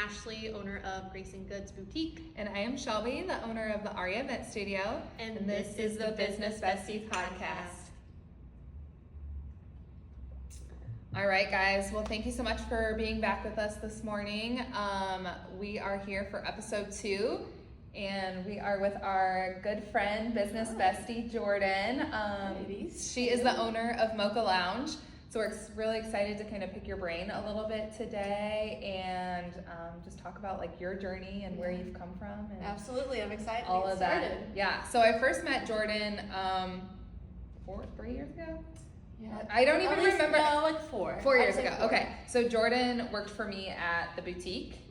Ashley, owner of Grace and Goods Boutique. And I am Shelby, the owner of the Aria Event Studio. And this is the Business Besties Podcast. All right, guys. Well, thank you so much for being back with us this morning. We are here for episode 2, and we are with our good friend, business bestie, Jordan. She is the owner of Mocha Lounge. So we're really excited to kind of pick your brain a little bit today and just talk about like your journey and where you've come from. And absolutely, I'm excited. All of that. Yeah. So I first met Jordan 3 years ago. Yeah. I don't even remember. No, like 4. 4 years ago. 4. Okay. So Jordan worked for me at the boutique.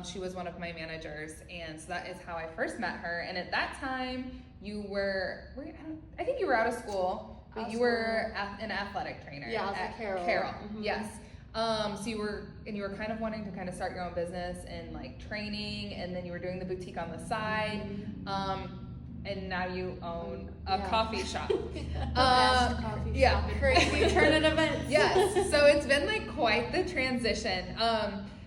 She was one of my managers, and so that is how I first met her. And at that time, I think you were out of school. But you were an athletic trainer. Yeah, I was at Carroll. Mm-hmm. Yes. So you were kind of wanting to kind of start your own business and like training, and then you were doing the boutique on the side. And now you own a coffee shop. Coffee shop. Crazy turn of events. Yes. So it's been like quite the transition.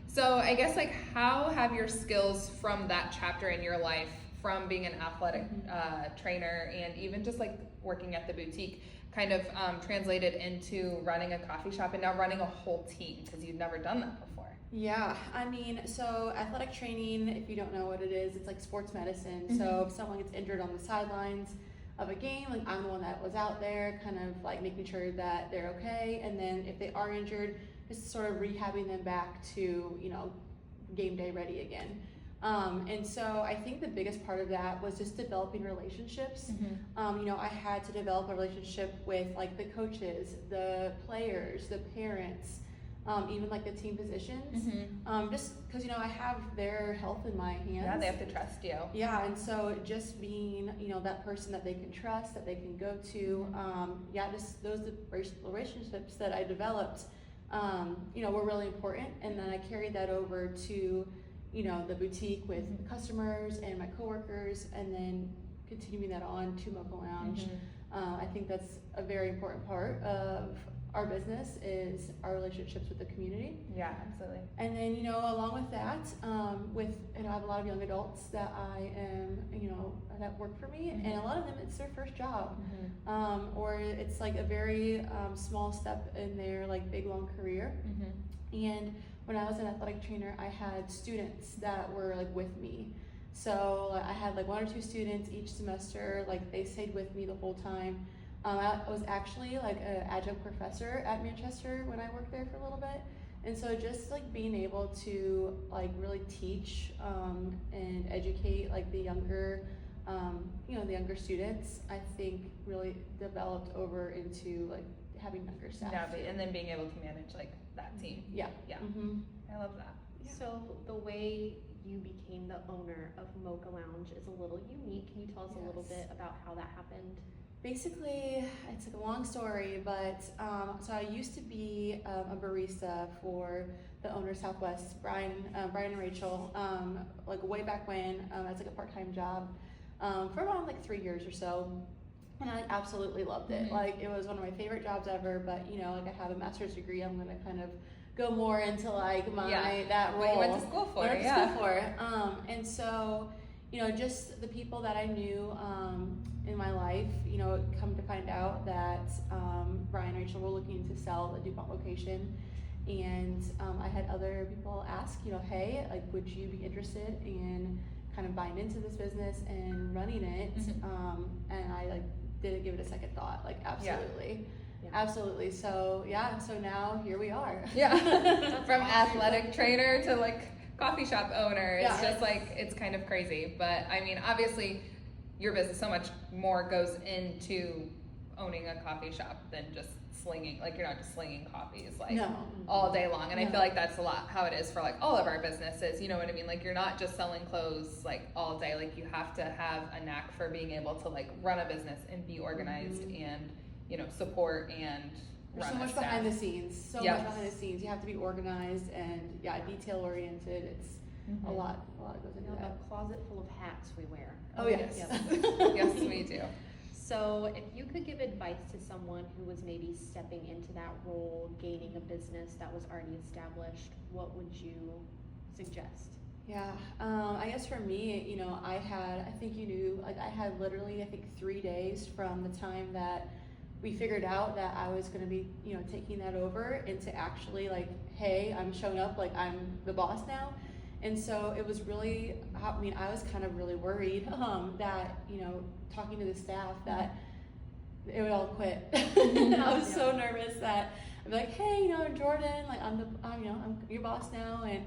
So I guess like how have your skills from that chapter in your life, from being an athletic trainer and even just like working at the boutique, kind of translated into running a coffee shop and now running a whole team, because you've never done that before? Yeah, I mean, so athletic training, if you don't know what it is, it's like sports medicine. So if someone gets injured on the sidelines of a game, like I'm the one that was out there kind of like making sure that they're okay. And then if they are injured, just sort of rehabbing them back to, game day ready again. And so I think the biggest part of that was just developing relationships. I had to develop a relationship with like the coaches, the players, the parents, even like the team physicians, just because, I have their health in my hands. Yeah, they have to trust you. Yeah, and so just being, that person that they can trust, that they can go to, just those relationships that I developed, were really important. And then I carried that over to the boutique with customers and my coworkers, and then continuing that on to Mocha Lounge. I think that's a very important part of our business, is our relationships with the community. Yeah, absolutely. And then, along with that, I have a lot of young adults that I am, that work for me, and a lot of them, it's their first job, or it's like a very small step in their like big long career. And when I was an athletic trainer, I had students that were like with me. So I had like 1 or 2 students each semester, like they stayed with me the whole time. I was actually like an adjunct professor at Manchester when I worked there for a little bit. And so just like being able to like really teach and educate like the younger, the younger students, I think really developed over into like having younger staff. Yeah, and then being able to manage like that team. Yeah. I love that. Yeah. So the way you became the owner of Mocha Lounge is a little unique. Can you tell us a little bit about how that happened? Basically, it's like a long story, but so I used to be a barista for the owner Southwest, Brian and Rachel, like way back when, as like a part-time job for around like 3 years or so. And I absolutely loved it. Like it was one of my favorite jobs ever, but like I have a master's degree, I'm gonna kind of go more into like that role. What you went to school for. And so, just the people that I knew in my life, come to find out that Brian and Rachel were looking to sell the DuPont location. And I had other people ask, hey, like, would you be interested in kind of buying into this business and running it? And I like didn't give it a second thought, like absolutely. Absolutely. So so now here we are. From athletic trainer to like coffee shop owner. It's just like, it's kind of crazy. But I mean, obviously your business, so much more goes into owning a coffee shop than just slinging, like you're not just slinging coffees like all day long. And I feel like that's a lot how it is for like all of our businesses, you know what I mean? Like you're not just selling clothes like all day, like you have to have a knack for being able to like run a business and be organized and, support and There's so much behind the scenes, much behind the scenes. You have to be organized and detail oriented. It's a lot goes into that. A closet full of hats we wear. Oh yes. Yes, we do. So if you could give advice to someone who was maybe stepping into that role, gaining a business that was already established, what would you suggest? Yeah, I guess for me, you know, I think you knew, like I had literally, I think 3 days from the time that we figured out that I was gonna be, you know, taking that over into actually like, hey, I'm showing up, like I'm the boss now. And so it was really, I mean, I was kind of really worried, that, you know, talking to the staff that it would all quit. And I was so nervous that I'd be like, hey, you know, Jordan, like I'm you know, I'm your boss now. And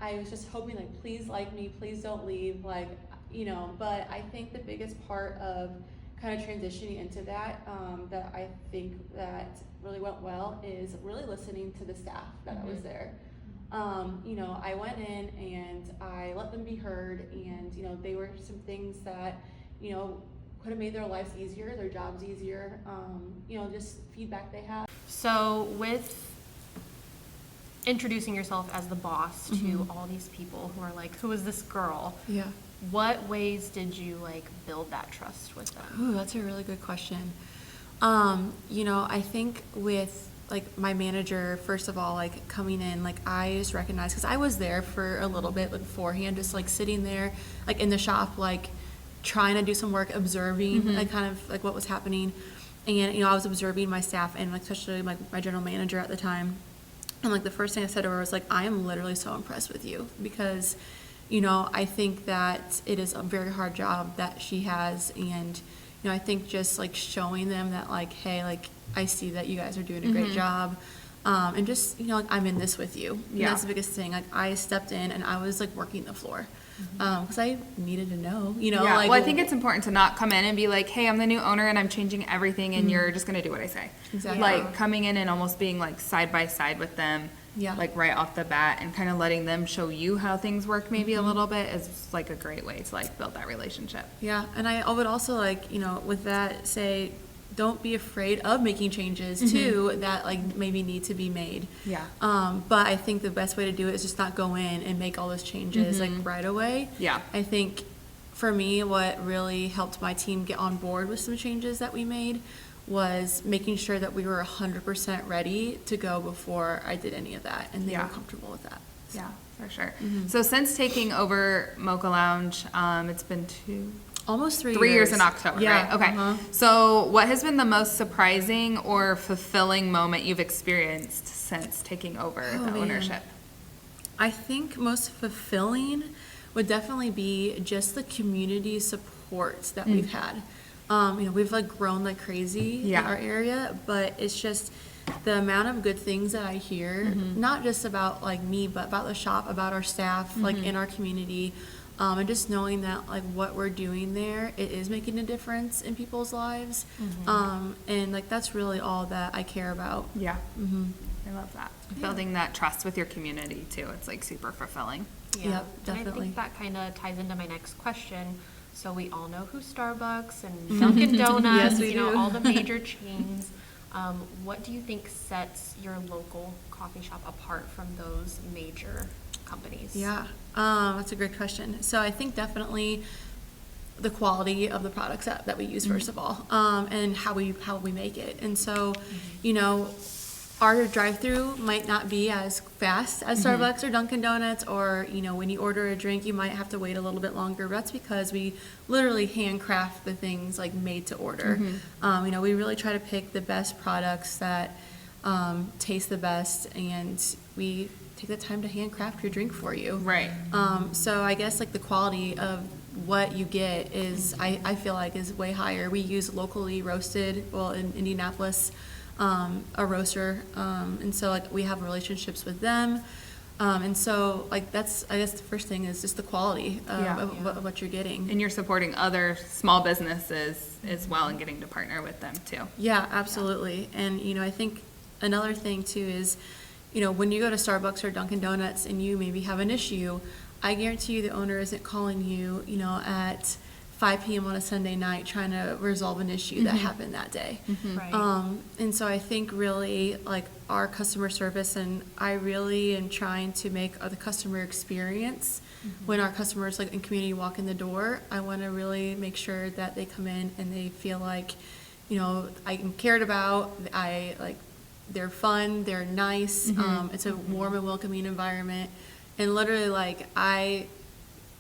I was just hoping like, please like me, please don't leave, like, you know. But I think the biggest part of kind of transitioning into that, that I think that really went well is really listening to the staff that I was there. You know, I went in and I let them be heard, and you know, they were some things that, you know, could have made their lives easier, their jobs easier, you know, just feedback they had. So with introducing yourself as the boss to all these people who are like, who is this girl? Yeah. What ways did you like build that trust with them? Ooh, that's a really good question. You know, I think with like my manager, first of all, like coming in, like I just recognized, because I was there for a little bit beforehand, just like sitting there, like in the shop, like trying to do some work, observing like kind of like what was happening. And, you know, I was observing my staff and like especially like my general manager at the time. And like the first thing I said to her was like, I am literally so impressed with you, because, you know, I think that it is a very hard job that she has. And, you know, I think just like showing them that like, hey, like I see that you guys are doing a great job. And just, you know, like I'm in this with you. And that's the biggest thing. Like I stepped in and I was like working the floor. Because I needed to know, you know. Like, well, I think it's important to not come in and be like, hey, I'm the new owner and I'm changing everything and you're just going to do what I say. Exactly. Like coming in and almost being like side by side with them, like right off the bat, and kind of letting them show you how things work maybe a little bit is like a great way to like build that relationship. Yeah, and I would also like, you know, with that say, don't be afraid of making changes too that like maybe need to be made. Yeah. But I think the best way to do it is just not go in and make all those changes like right away. Yeah. I think for me, what really helped my team get on board with some changes that we made was making sure that we were 100% ready to go before I did any of that, and they were comfortable with that. Yeah, for sure. So since taking over Mocha Lounge, it's been Almost 3 years. 3 years in October, Yeah, right? Okay. So what has been the most surprising or fulfilling moment you've experienced since taking over the ownership? I think most fulfilling would definitely be just the community support that we've had. You know, we've like grown like crazy in our area, but it's just the amount of good things that I hear, not just about like me, but about the shop, about our staff, like in our community. And just knowing that like what we're doing there, it is making a difference in people's lives. And like that's really all that I care about. Yeah. I love that. Building that trust with your community too. It's like super fulfilling. Yeah, Yep, and I definitely. think that kind of ties into my next question. So we all know who Starbucks and Dunkin' Donuts, Yes, we you know, do. all the major chains. What do you think sets your local coffee shop apart from those major companies? Yeah, that's a great question. So I think definitely the quality of the products that we use, first of all, and how we make it. And so, you know, our drive-through might not be as fast as Starbucks or Dunkin' Donuts, or, you know, when you order a drink, you might have to wait a little bit longer. But that's because we literally handcraft the things like made to order. You know, we really try to pick the best products that taste the best, and we take the time to handcraft your drink for you. Right. So I guess like the quality of what you get is, I feel like is way higher. We use locally roasted, well, in Indianapolis, a roaster, and so like we have relationships with them, and so like that's, I guess the first thing is just the quality of what you're getting. And you're supporting other small businesses as well and getting to partner with them too. Yeah, absolutely. And you know, I think another thing too is, you know, when you go to Starbucks or Dunkin' Donuts and you maybe have an issue, I guarantee you the owner isn't calling you, you know, at 5 p.m. on a Sunday night trying to resolve an issue that happened that day. Right. And so I think really like our customer service, and I really am trying to make the customer experience when our customers like in community walk in the door, I want to really make sure that they come in and they feel like, you know, I'm cared about, they're fun, they're nice, it's a warm and welcoming environment. And literally, like, I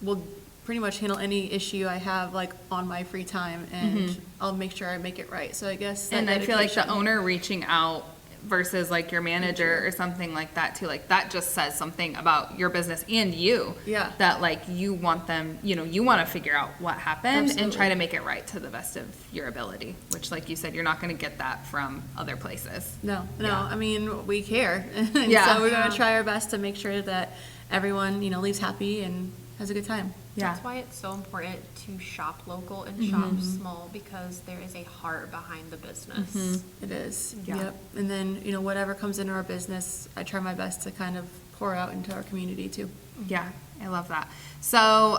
will pretty much handle any issue I have, like, on my free time, and I'll make sure I make it right. So I guess that And I feel like the dedication- owner reaching out versus like your manager or something like that too, like that just says something about your business and you. Yeah. That like you want them, you know, you want to figure out what happened and try Absolutely. to make it right to the best of your ability, which like you said, you're not going to get that from other places. No, Yeah. I mean, we care. And Yeah. so we're going to try our best to make sure that everyone, you know, leaves happy and has a good time. Yeah. That's why it's so important to shop local and shop small, because there is a heart behind the business. It is. Yeah. Yep. And then, you know, whatever comes into our business, I try my best to kind of pour out into our community too. Yeah, I love that. So,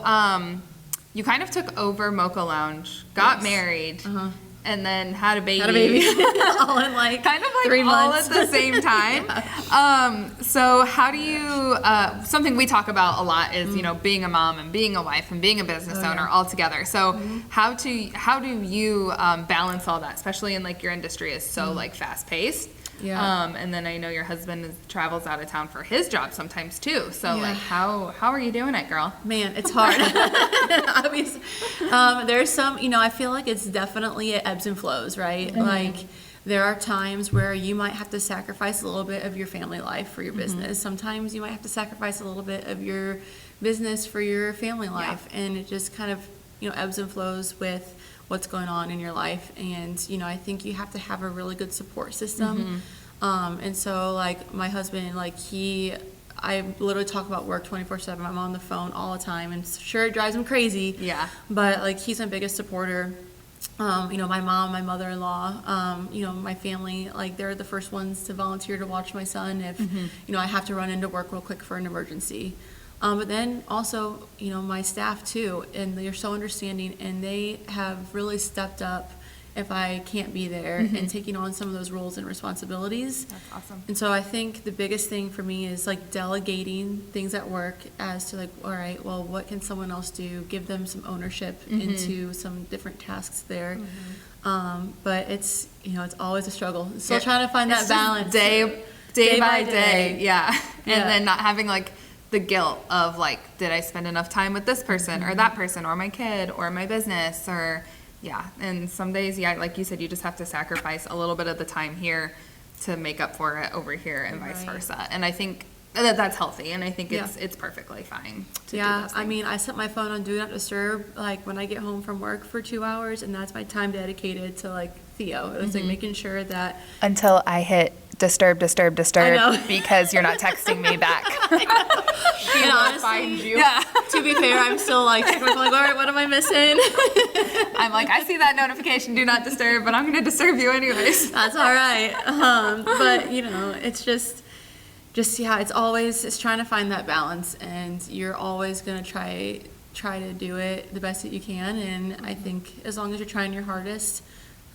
you kind of took over Mocha Lounge, got Yes. married, and then had a baby. Had a baby. All in like Kind of like 3 all months. at the same time. So how do you, something we talk about a lot is, you know, being a mom and being a wife and being a business owner all together. So how do you balance all that, especially in like your industry is so like fast paced? Yeah. And then I know your husband travels out of town for his job sometimes too. So Yeah. like how are you doing it, girl? Man, it's hard. Obviously, there's some, you know, I feel like it's definitely it ebbs and flows, right? Like there are times where you might have to sacrifice a little bit of your family life for your business. Sometimes you might have to sacrifice a little bit of your business for your family life, and it just kind of, you know, ebbs and flows with what's going on in your life. And you know, I think you have to have a really good support system. And so like my husband, like I literally talk about work 24/7. I'm on the phone all the time, and sure, it drives him crazy. Yeah. But like he's my biggest supporter. You know, my mom, my mother-in-law, you know, my family, like they're the first ones to volunteer to watch my son if, you know, I have to run into work real quick for an emergency. But then also, you know, my staff too, and they're so understanding, and they have really stepped up if I can't be there and taking on some of those roles and responsibilities. That's awesome. And so I think the biggest thing for me is like delegating things at work as to like, all right, well, what can someone else do? Give them some ownership into some different tasks there. But it's, you know, it's always a struggle. Still trying to find that balance. Day by day. Yeah. And Yeah. then not having like the guilt of like, did I spend enough time with this person or that person or my kid or my business or yeah. And some days, yeah, like you said, you just have to sacrifice a little bit of the time here to make up for it over here and vice Right. versa. And I think that that's healthy, and I think it's perfectly fine to do Yeah, those I things. mean, I set my phone on Do Not Disturb, like, when I get home from work for 2 hours, and that's my time dedicated to, like, Theo. It's, like, making sure that... Until I hit disturb know. because you're not texting me back. And honestly, Yeah. to be fair, I'm still, like, checking my phone, like, all right, what am I missing? I'm like, I see that notification, do not disturb, but I'm going to disturb you anyways. That's all right. But, you know, it's just, yeah, it's trying to find that balance, and you're always going to try to do it the best that you can, and I think as long as you're trying your hardest,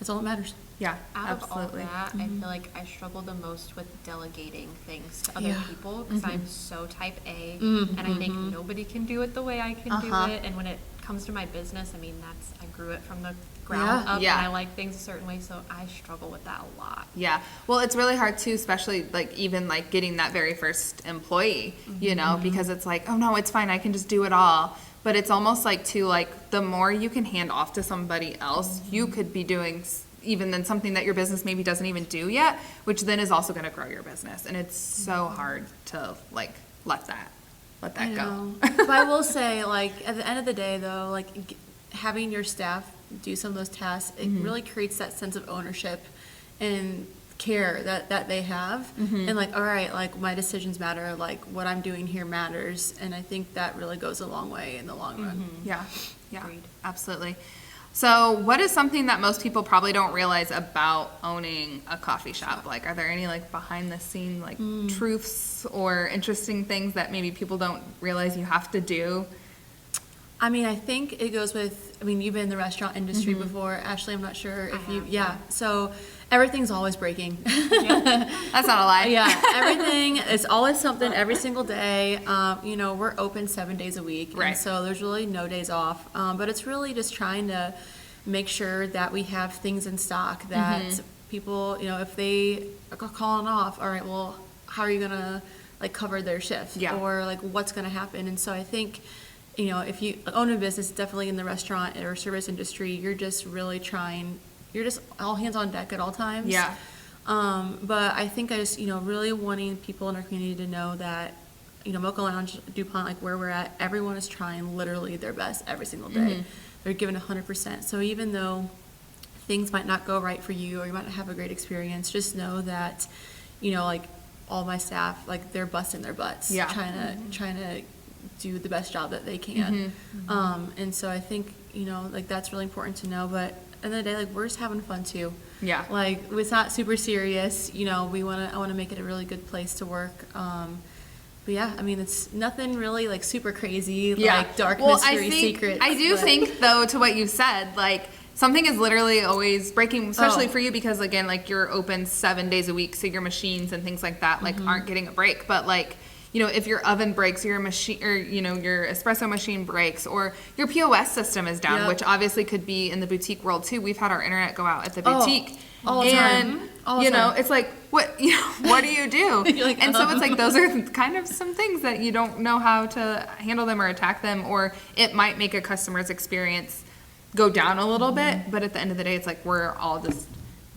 that's all that matters. Yeah, Out absolutely. of all that, I feel like I struggle the most with delegating things to other Yeah. people, because I'm so type A, and I think nobody can do it the way I can do it. And when it comes to my business, I mean, I grew it from the ground up, Yeah. and I like things a certain way, so I struggle with that a lot. Yeah. Well, it's really hard too, especially like even like getting that very first employee, you know, because it's like, oh no, it's fine. I can just do it all. But it's almost like too, like the more you can hand off to somebody else, you could be doing even then something that your business maybe doesn't even do yet, which then is also going to grow your business. And it's so hard to like let that I go. know. But I will say, like, at the end of the day, though, like, having your staff do some of those tasks, it really creates that sense of ownership and care that they have. And, like, all right, like, my decisions matter, like, what I'm doing here matters. And I think that really goes a long way in the long run. Yeah. Yeah. Agreed. Absolutely. So what is something that most people probably don't realize about owning a coffee shop? Like, are there any like behind the scene like truths or interesting things that maybe people don't realize you have to do? I mean, I think it goes with, I mean, you've been in the restaurant industry before. Ashley, I'm not sure if you, have, yeah. So everything's always breaking. That's not a lie. Yeah, everything is always something every single day. You know, we're open 7 days a week, Right. and so there's really no days off. But it's really just trying to make sure that we have things in stock that people, you know, if they are calling off, all right, well, how are you gonna like cover their shift Yeah. or like what's going to happen. And so I think, you know, if you own a business, definitely in the restaurant or service industry, you're just really trying, you're just all hands on deck at all times. Yeah. But I think I just, you know, really wanting people in our community to know that, you know, Mocha Lounge DuPont, like where we're at, everyone is trying literally their best every single day. They're giving 100%. So even though things might not go right for you or you might not have a great experience, just know that, you know, like all my staff, like they're busting their butts, trying to do the best job that they can. And so I think, you know, like that's really important to know. But at the end of the day, like we're just having fun too. Yeah. Like it's not super serious. You know, I want to make it a really good place to work. But yeah, I mean, it's nothing really like super crazy, like dark mystery secrets. I do think though, to what you said, like something is literally always breaking, especially for you because again, like you're open 7 days a week, so your machines and things like that like aren't getting a break. But like, you know, if your oven breaks or your machine or, you know, your espresso machine breaks or your POS system is down, which obviously could be in the boutique world too. We've had our internet go out at the boutique. All the time. You know, it's like, what do you do? Like, and so it's like, those are kind of some things that you don't know how to handle them or attack them, or it might make a customer's experience go down a little bit. But at the end of the day, it's like, we're all just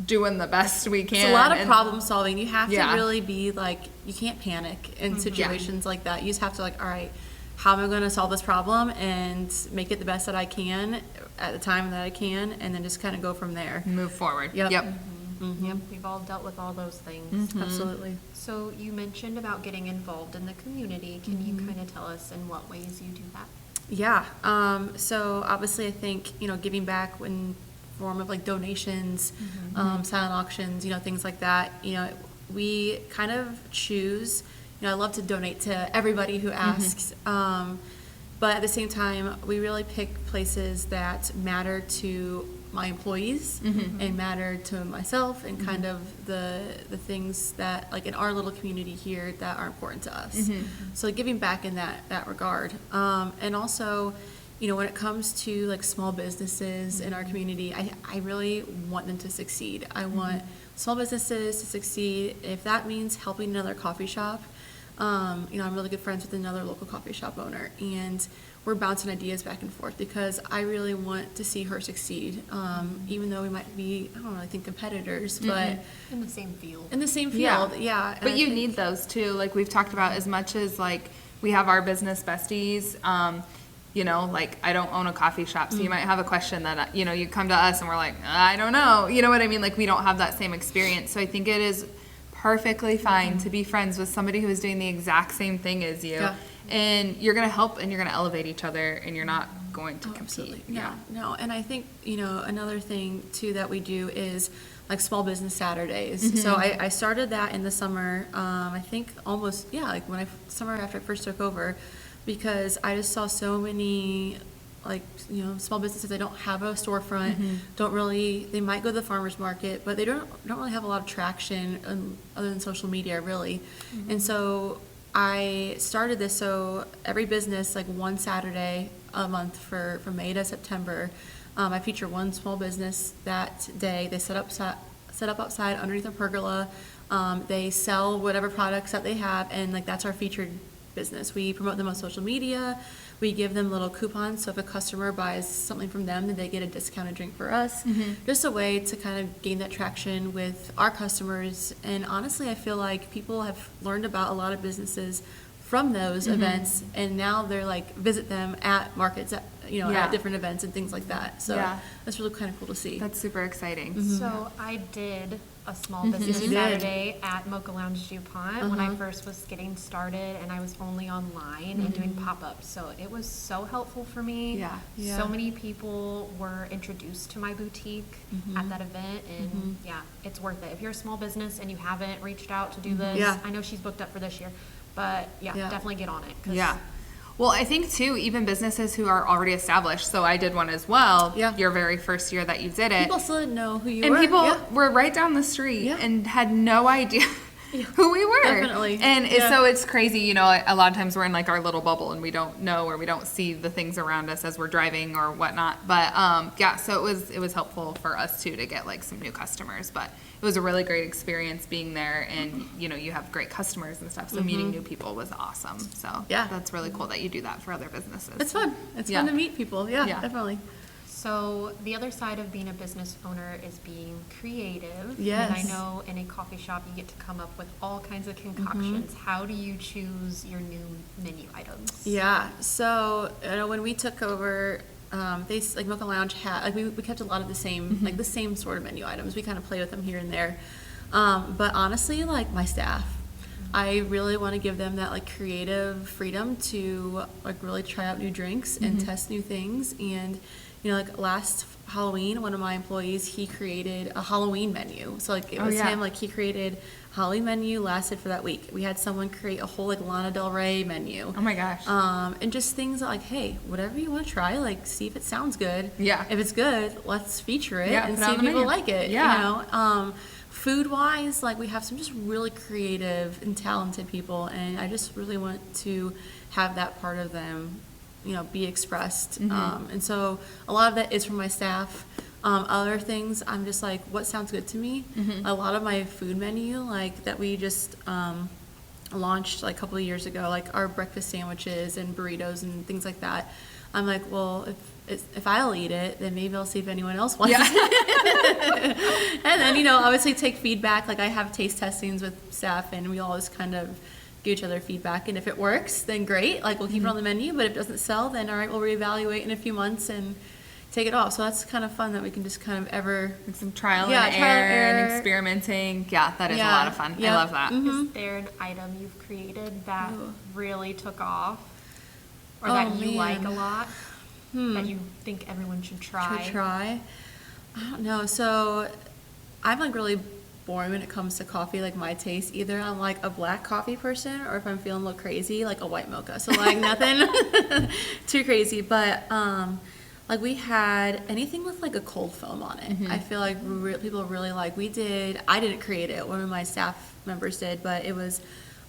doing the best we can. It's a lot of problem solving. You have to really be like, you can't panic in situations like that. You just have to like, all right, how am I going to solve this problem and make it the best that I can at the time that I can, and then just kind of go from there. Move forward. Yep. Yep. Yep, we've all dealt with all those things. Absolutely. So you mentioned about getting involved in the community. Can you kind of tell us in what ways you do that? Yeah. So obviously I think, you know, giving back in form of like donations, silent auctions, you know, things like that. You know, we kind of choose, you know, I love to donate to everybody who asks. But at the same time, we really pick places that matter to my employees and matter to myself and kind of the things that like in our little community here that are important to us. So giving back in that regard. And also, you know, when it comes to like small businesses in our community, I really want them to succeed. I want small businesses to succeed. If that means helping another coffee shop, you know, I'm really good friends with another local coffee shop owner, and we're bouncing ideas back and forth because I really want to see her succeed, even though we might be, I don't really think competitors, but In the same field. in the same field, yeah. And But I you think- need those too. Like we've talked about, as much as like we have our business besties, you know, like I don't own a coffee shop, so you might have a question that, you know, you come to us and we're like, I don't know. You know what I mean? Like we don't have that same experience. So I think it is perfectly fine to be friends with somebody who is doing the exact same thing as you. Yeah. And you're going to help and you're going to elevate each other and you're not going to compete. Absolutely. No. And I think, you know, another thing too that we do is like small business Saturdays. So I started that in the summer, I think almost, like when summer after I first took over, because I just saw so many like, you know, small businesses, they don't have a storefront, they might go to the farmer's market, but they don't really have a lot of traction other than social media really. And so I started this, so every business, like one Saturday a month from May to September, I feature one small business that day. They set up outside underneath a pergola. They sell whatever products that they have, and like that's our featured business. We promote them on social media. We give them little coupons, so if a customer buys something from them, then they get a discounted drink for us. Just a way to kind of gain that traction with our customers. And honestly, I feel like people have learned about a lot of businesses from those events, and now they're like visit them at markets, at different events and things like that. So that's really kind of cool to see. That's super exciting. So I did a small business Saturday at Mocha Lounge DuPont when I first was getting started, and I was only online and doing pop-ups. So it was so helpful for me. Yeah. So many people were introduced to my boutique at that event, and it's worth it. If you're a small business and you haven't reached out to do this, I know she's booked up for this year, but definitely get on it. 'Cause Well, I think too, even businesses who are already established, so I did one as well, your very first year that you did it. People still didn't know who you and were. people were right down the street and had no idea who we were. Definitely. And so it's crazy, you know, a lot of times we're in like our little bubble and we don't know or we don't see the things around us as we're driving or whatnot. But yeah, so it was helpful for us too to get like some new customers. But it was a really great experience being there, and you know, you have great customers and stuff. So meeting new people was awesome. So that's really cool that you do that for other businesses. It's fun. It's fun to meet people. Yeah, definitely. So the other side of being a business owner is being creative. Yes. And I know in a coffee shop you get to come up with all kinds of concoctions. How do you choose your new menu items? Yeah. So you know, when we took over, they like Mocha Lounge had like we kept a lot of the same like the same sort of menu items. We kind of play with them here and there. But honestly, like my staff, I really want to give them that like creative freedom to like really try out new drinks and test new things. And you know, like last Halloween, one of my employees, he created a Halloween menu. So like it was him, like he created a Halloween menu, lasted for that week. We had someone create a whole like Lana Del Rey menu. Oh my gosh. And just things like, hey, whatever you want to try, like see if it sounds good. Yeah. If it's good, let's feature it and put it see on if the people menu. like it. Yeah. You know? Food wise, like we have some just really creative and talented people, and I just really want to have that part of them, you know, be expressed. And so a lot of that is from my staff. Other things, I'm just like, what sounds good to me? A lot of my food menu, like that we just launched like a couple of years ago, like our breakfast sandwiches and burritos and things like that. I'm like, well, if I'll eat it, then maybe I'll see if anyone else wants it. And then, you know, obviously take feedback. Like I have taste testings with staff, and we always kind of give each other feedback. And if it works, then great. Like we'll keep it on the menu. But if it doesn't sell, then all right, we'll reevaluate in a few months and take it off. So that's kind of fun that we can just kind of Like some trial Yeah, and trial and error and error. experimenting. Yeah, that is a lot of fun. I love that. Is there an item you've created that really took off, or that you like a lot, that you think everyone should try? I don't know. So I'm like really boring when it comes to coffee, like my taste. Either I'm like a black coffee person, or if I'm feeling a little crazy, like a white mocha. So like nothing too crazy. But like we had anything with like a cold foam on it. I feel like people really like. I didn't create it. One of my staff members did, but it was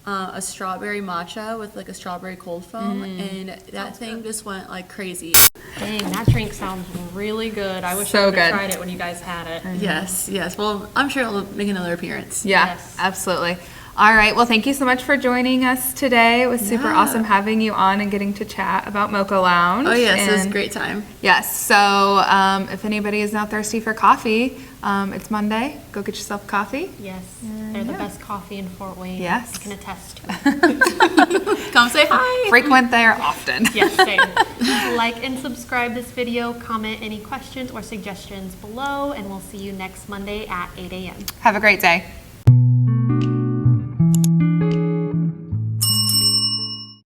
a strawberry matcha with like a strawberry cold foam, and that thing just went like crazy. Dang, that drink sounds really good. I wish I would have tried it when you guys had it. Yes. Well, I'm sure it'll make another appearance. Yeah, Yes. absolutely. All right. Well, thank you so much for joining us today. It was super awesome having you on and getting to chat about Mocha Lounge. Oh, yes. It was a And great time. yes. So if anybody is now thirsty for coffee, it's Monday. Go get yourself coffee. Yes, they're the best coffee in Fort Wayne. Yes. I can attest to it. Come say hi. Frequent there often. Yes, same. Like and subscribe this video, comment any questions or suggestions below, and we'll see you next Monday at 8 a.m. Have a great day.